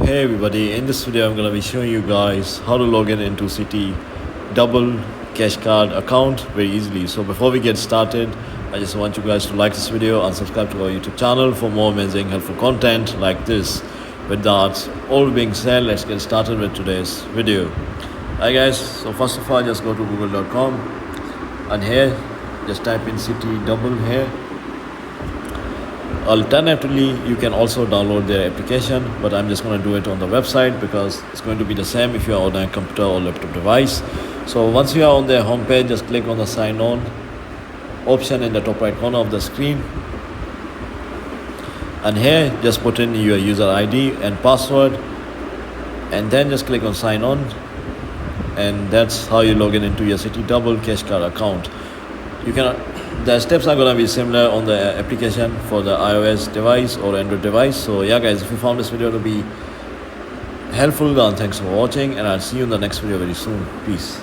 Hey everybody, in this video I'm going to be showing you guys how to log in into Citi Double Cash Card account very easily. So before we get started, I just want you guys to like this video and subscribe to our YouTube channel for more amazing helpful content like this. With that all being said, let's get started with today's video. Hi guys, so first of all just go to google.com and here just type in Citi Double here. Alternatively, you can also download their application, but I'm just going to do it on the website because it's going to be the same if you are on a computer or laptop device. So once you are on their homepage, just click on the sign on option in the top right corner of the screen, and here just put in your user ID and password, and then just click on sign on, and that's how you log in into your Citi Double Cash Card account. The steps are going to be similar on the application for the iOS device or Android device. So yeah guys, if you found this video to be helpful, then thanks for watching, and I'll see you in the next video very soon. Peace.